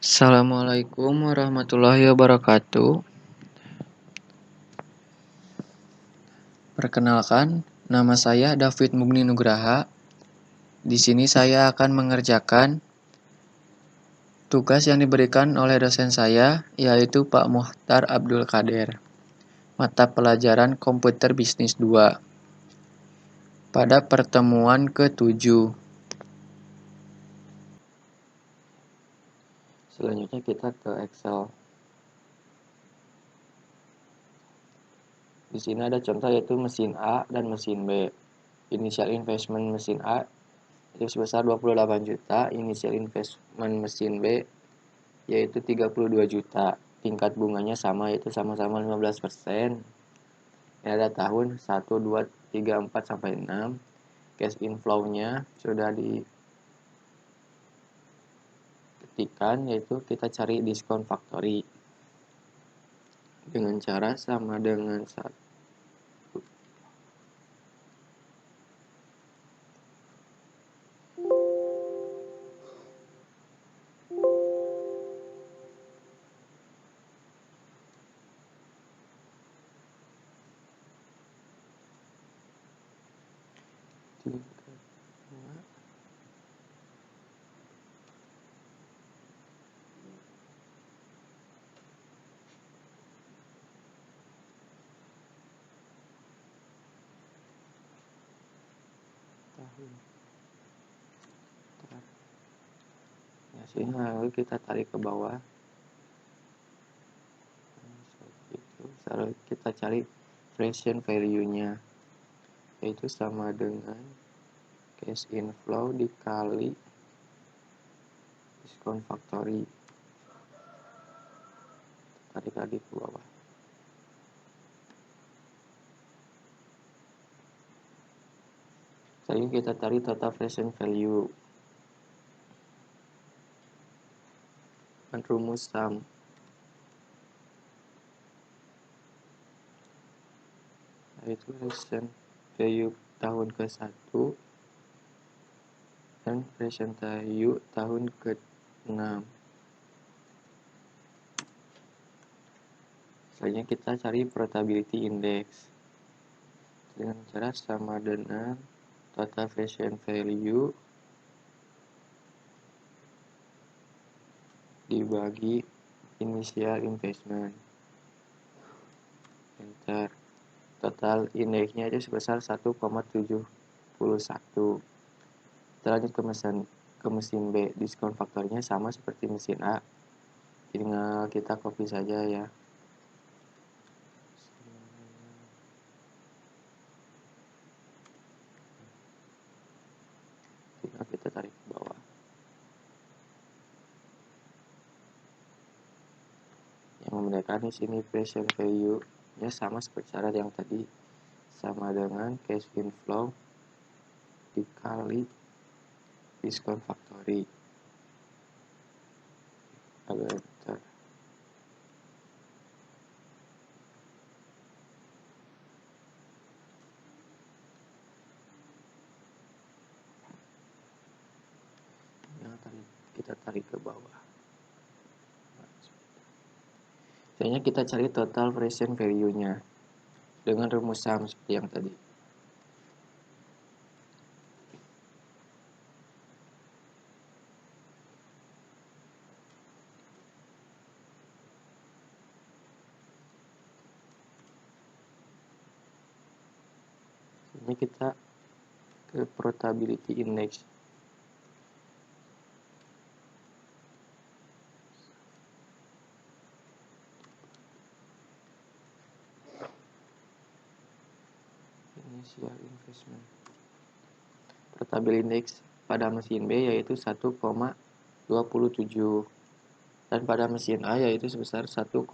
Assalamualaikum warahmatullahi wabarakatuh. Perkenalkan, nama saya David Mugni Nugraha. Di sini saya akan mengerjakan tugas yang diberikan oleh dosen saya, yaitu Pak Muhtar Abdul Qadir. Mata pelajaran Komputer Bisnis 2. Pada pertemuan ke-7. Selanjutnya kita ke Excel. Di sini ada contoh yaitu mesin A dan mesin B. Initial investment mesin A itu sebesar 28 juta, initial investment mesin B yaitu 32 juta. Tingkat bunganya sama yaitu sama-sama 15%. Ini ada tahun 1, 2, 3, 4 sampai 6. Cash inflow-nya sudah diketikkan yaitu kita cari diskon factory dengan cara sama dengan 1. Nah, sini lalu kita tarik ke bawah. Lalu kita cari present value-nya yaitu sama dengan cash inflow dikali diskon factory. Tarik lagi ke bawah. Selanjutnya kita cari total present value. Rumus sum. Yaitu present value tahun ke-1 dan present value tahun ke-6. Selanjutnya kita cari profitability index dengan cara sama dengan total present value dibagi initial investment. Enter. Total indeksnya itu sebesar 1,71. Kita lanjut ke mesin B. Diskon faktornya sama seperti mesin A. Tinggal kita copy saja ya. Tinggal kita tarik ke bawah. Yang membedakan di sini present value-nya sama seperti syarat yang tadi, sama dengan cash inflow dikali diskon factory. Lalu enter. Kita tarik ke bawah. Selanjutnya kita cari total present value-nya dengan rumus sum seperti yang tadi. Ini kita ke profitability index. Initial investment. Profitability index pada mesin B yaitu 1,27 dan pada mesin A yaitu sebesar 1,71.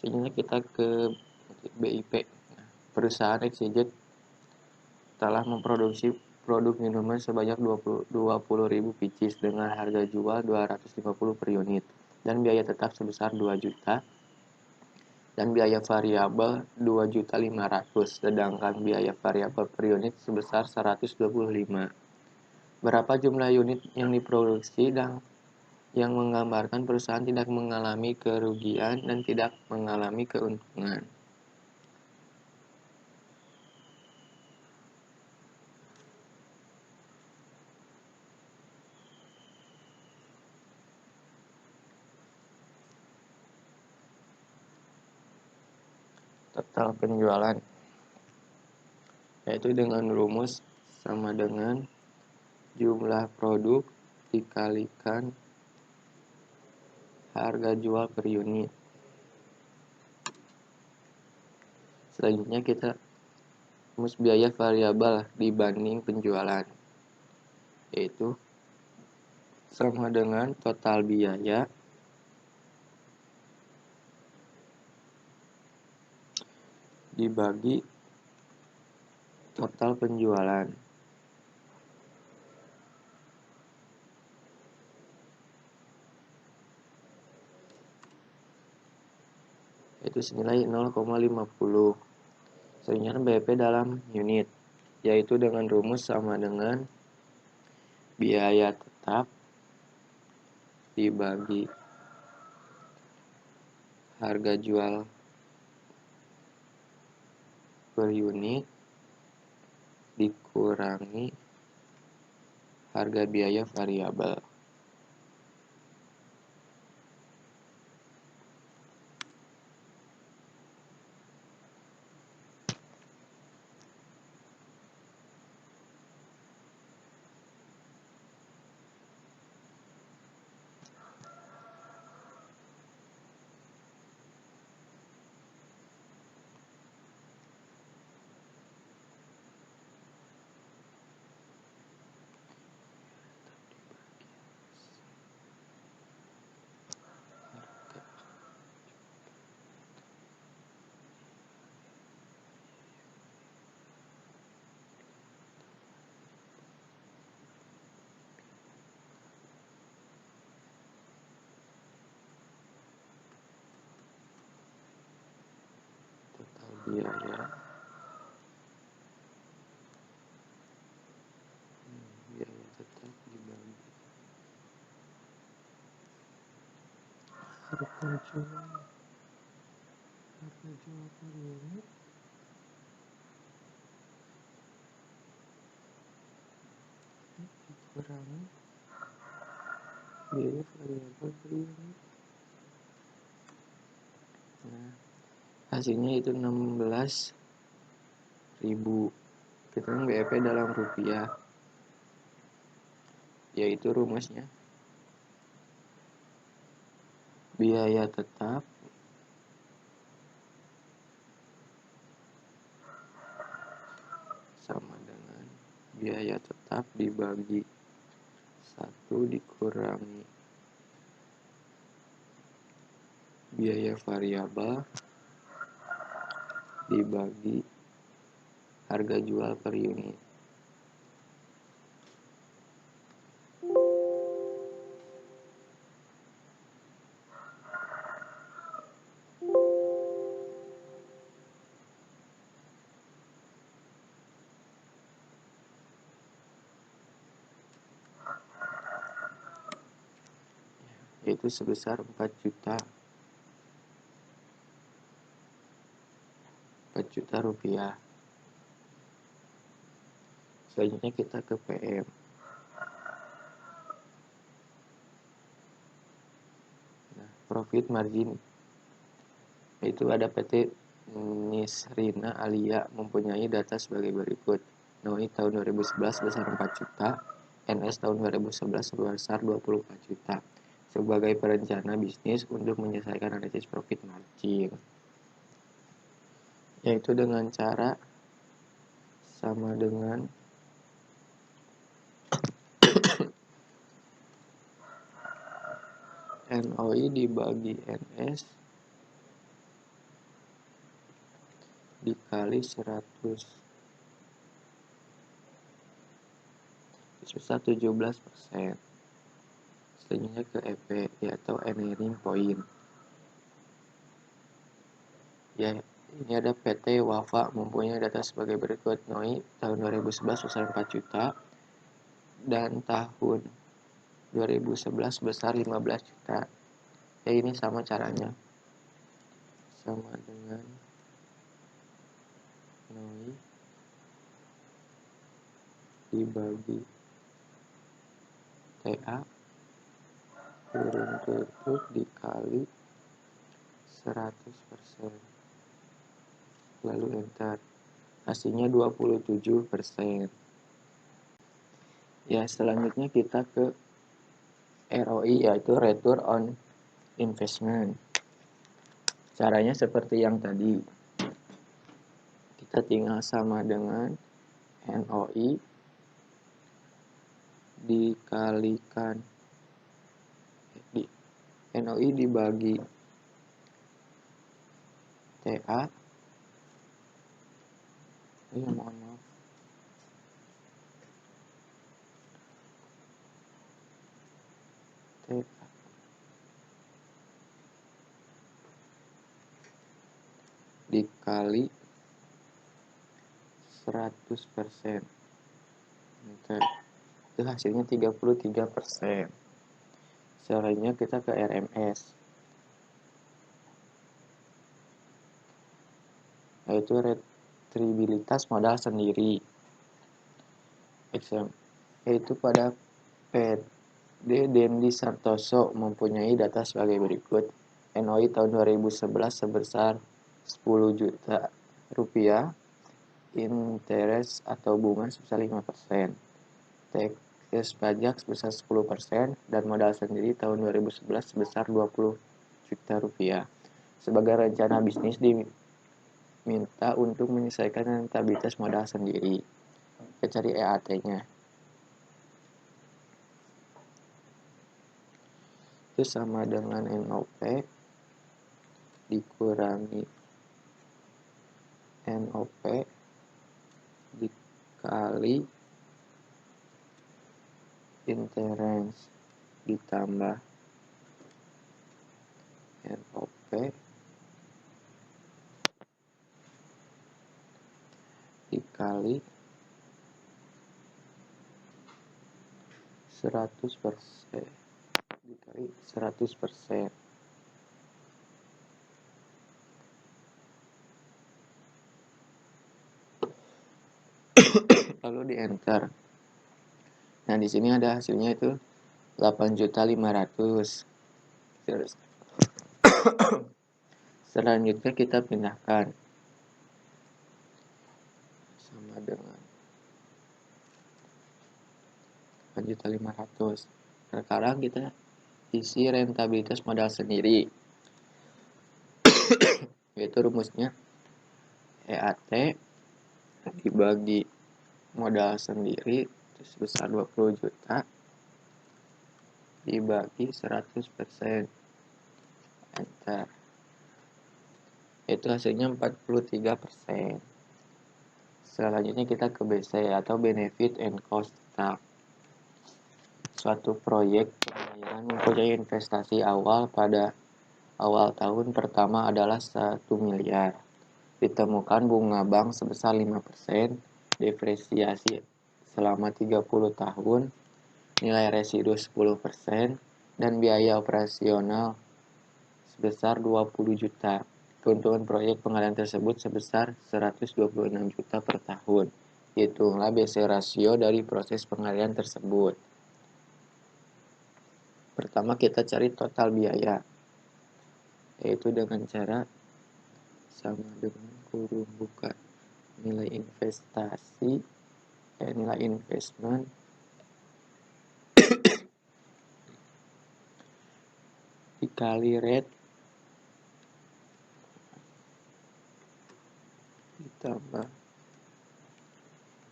Selanjutnya kita ke BIP. Perusahaan XYZ telah memproduksi produk minuman sebanyak 20.000 pieces dengan harga jual 250 per unit dan biaya tetap sebesar 2 juta dan biaya variabel 2.500.000, sedangkan biaya variabel per unit sebesar 125. berapa jumlah unit yang diproduksi dan yang menggambarkan perusahaan tidak mengalami kerugian dan tidak mengalami keuntungan. Total penjualan yaitu dengan rumus sama dengan jumlah produk dikalikan harga jual per unit. Selanjutnya kita rumus biaya variabel dibanding penjualan, yaitu sama dengan total biaya dibagi total penjualan. Yaitu senilai 0,50. Selanjutnya BEP dalam unit, yaitu dengan rumus sama dengan biaya tetap dibagi harga jual per unit dikurangi harga biaya variabel. Total biaya tetap dibagi harga jual per unit dikurangi biaya variabel per unit. Nah, hasilnya itu 16.000. Kita BEP dalam rupiah, yaitu rumusnya biaya tetap sama dengan biaya tetap dibagi 1 dikurangi biaya variabel dibagi harga jual per unit. Yaitu sebesar 4 juta rupiah. Selanjutnya kita ke PM. Nah, profit margin, itu ada PT Nisrina Alia mempunyai data sebagai berikut. NOI tahun 2011 sebesar 4 juta, NS tahun 2011 sebesar 24 juta. Sebagai perencana bisnis untuk menyelesaikan analisis profit margin, yaitu dengan cara sama dengan NOI dibagi NS dikali 100 sebesar 17%. Selanjutnya ke EP, yaitu earning point. Ya, ini ada PT Wafa mempunyai data sebagai berikut. NOI tahun 2011 sebesar 4 juta, dan tahun 2011 sebesar 15 juta. Ya, ini sama caranya. Sama dengan NOI dibagi TA kurung tutup dikali 100%. Lalu enter. Hasilnya 27%. Ya, selanjutnya kita ke ROI, yaitu Return on Investment. Caranya seperti yang tadi. Kita tinggal sama dengan NOI dikalikan NOI dibagi TA. Mohon maaf. TA dikali 100%. Oke. Itu hasilnya 33%. Selanjutnya kita ke RMS, yaitu retribilitas modal sendiri. Yaitu pada PD Dendi Santoso mempunyai data sebagai berikut. NOI tahun 2011 sebesar 10 juta rupiah, interest atau bunga sebesar 5%, tax pajak sebesar 10%, dan modal sendiri tahun 2011 sebesar 20 juta rupiah. Sebagai rencana bisnis diminta untuk menyelesaikan rentabilitas modal sendiri. Kita cari EAT-nya. Itu sama dengan NOP dikurangi NOP dikali interest ditambah NOP dikali 100%. Dikali 100%. Lalu di enter. Nah, di sini ada hasilnya itu 8.500.000. Terus selanjutnya kita pindahkan sama dengan 8.500.000. Sekarang kita isi rentabilitas modal sendiri. Yaitu rumusnya EAT dibagi modal sendiri sebesar 20 juta dibagi 100%. Enter. Itu hasilnya 43%. Selanjutnya kita ke BC atau Benefit and Cost Tab. Suatu proyek pembayaran mempunyai investasi awal pada awal tahun pertama adalah 1 miliar. Ditemukan bunga bank sebesar 5%, depresiasi selama 30 tahun, nilai residu 10%, dan biaya operasional sebesar 20 juta. Keuntungan proyek pengalihan tersebut sebesar 126 juta per tahun. Hitunglah BC rasio dari proses pengalihan tersebut. Pertama kita cari total biaya, yaitu dengan cara sama dengan kurung buka nilai investasi, nilai investment dikali rate ditambah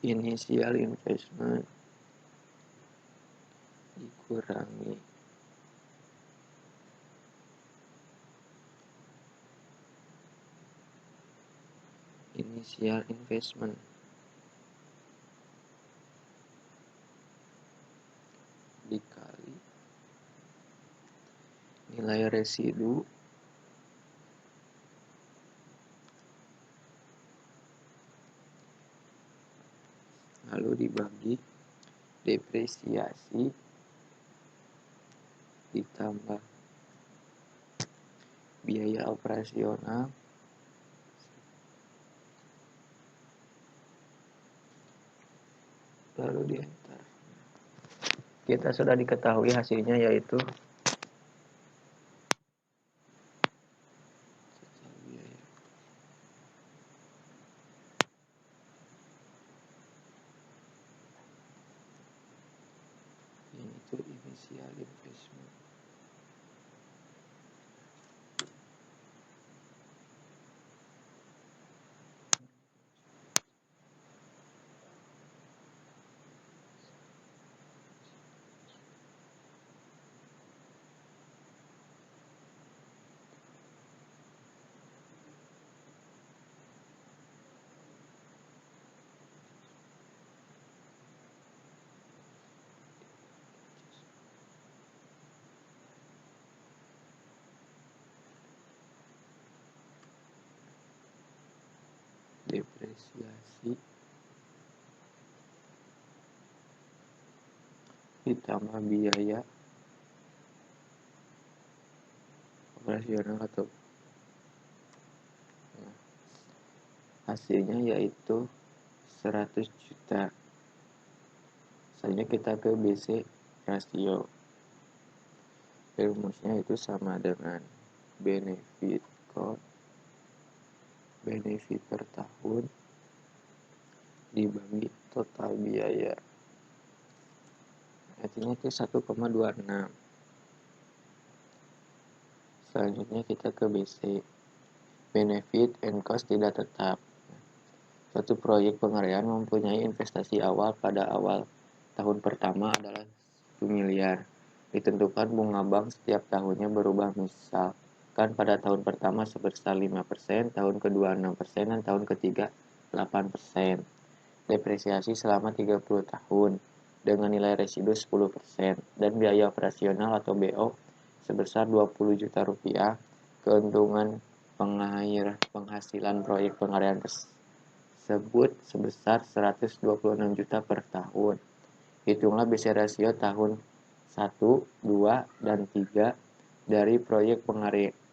initial investment dikurangi initial investment dikali nilai residu lalu dibagi depresiasi ditambah biaya operasional lalu di enter. Kita sudah diketahui hasilnya yaitu itu initial investment. Depresiasi ditambah biaya operasional atau hasilnya yaitu 100 juta. Selanjutnya kita ke BC rasio. Rumusnya itu sama dengan benefit per tahun dibagi total biaya. Artinya itu 1,26. Selanjutnya kita ke BC. Benefit and cost tidak tetap. Suatu proyek pengaryaan mempunyai investasi awal pada awal tahun pertama adalah 1 miliar. Ditentukan bunga bank setiap tahunnya berubah, misalkan pada tahun pertama sebesar 5%, tahun kedua 6%, dan tahun ketiga 8%. Depresiasi selama 30 tahun dengan nilai residu 10% dan biaya operasional atau BO sebesar 20 juta rupiah. Keuntungan penghasilan proyek pengaryaan tersebut sebesar 126 juta per tahun. Hitunglah BC rasio tahun 1, 2, dan 3 dari proyek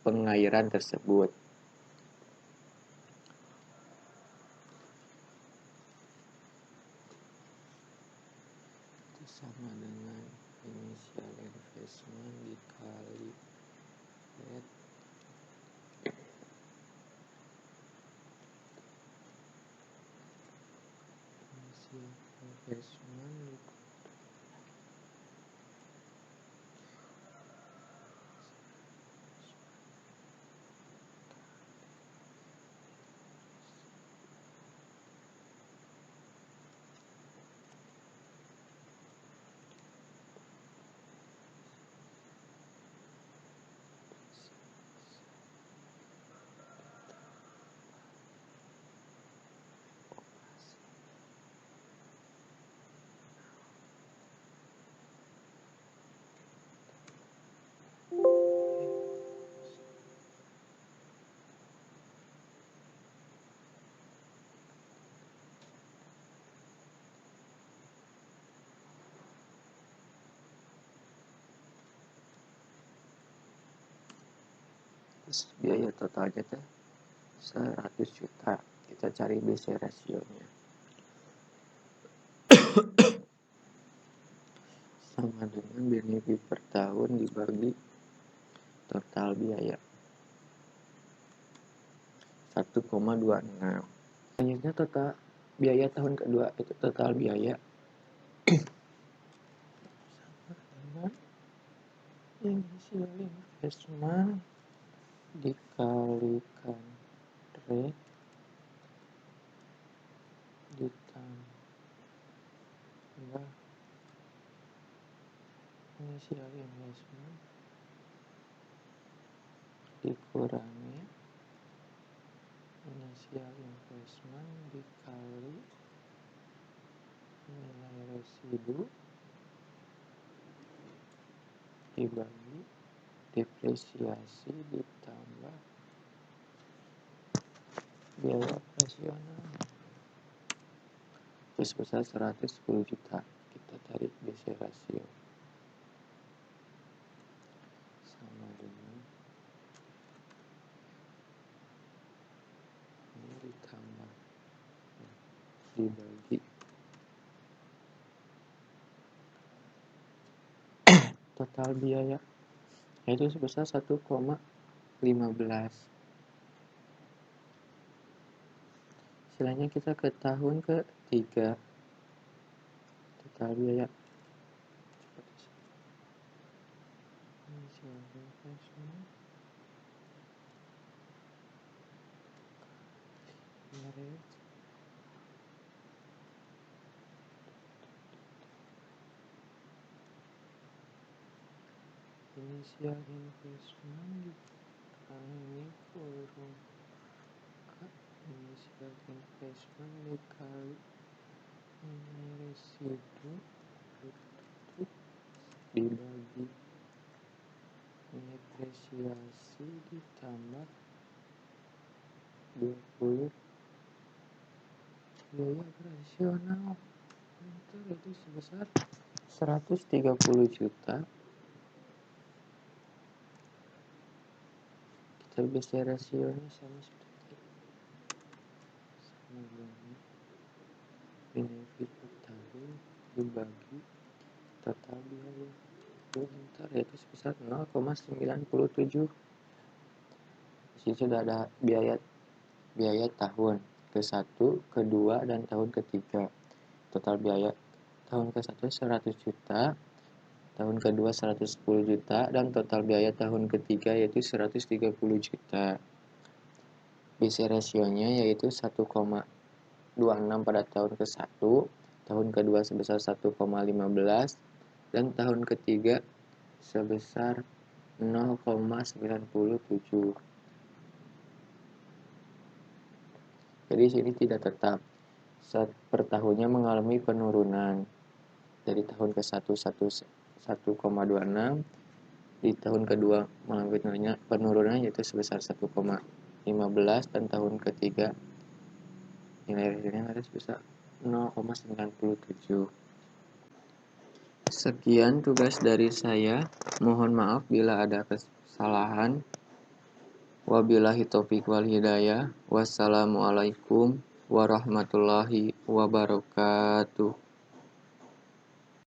pengairan tersebut. Itu sama dengan initial investment dikali rate initial investment terus biaya totalnya 100 juta. Kita cari BC rasionya sama dengan benefit per tahun dibagi total biaya 1,26. Selanjutnya total biaya tahun kedua itu total biaya sama dengan initial investment dikalikan rate ditambah initial investment dikurangi initial investment dikali nilai residu dibagi depresiasi ditambah biaya operasional itu sebesar 110 juta. Kita cari BC rasio sama dengan ini ditambah dibagi total biaya, yaitu sebesar 1,15. Istilahnya kita ke tahun ketiga, total biaya inisial investment dikali kurung inisial investment dikali nilai residu dibagi depresiasi ditambah 20 biaya operasional itu sebesar 130 juta. Kita bisa rasionya sama seperti sama dengan benefit per tahun dibagi total biaya bentar, yaitu sebesar 0,97. Di sini sudah ada biaya tahun ke-1, ke-2, dan tahun ketiga. Total biaya tahun ke-1 100 juta, tahun ke-2 110 juta, dan total biaya tahun ketiga yaitu 130 juta. BC rasionya yaitu 1,26 pada tahun ke-1, tahun kedua sebesar 1,15, dan tahun ketiga sebesar 0,97. Jadi sini tidak tetap. Per tahunnya mengalami penurunan. Dari tahun ke-1 1,26, di tahun kedua mengalami penurunan yaitu sebesar 1,15, dan tahun ketiga nilai hasilnya ada sebesar 0,97. Sekian tugas dari saya. Mohon maaf bila ada kesalahan. Wabillahi taufiq wal hidayah. Wassalamualaikum warahmatullahi wabarakatuh.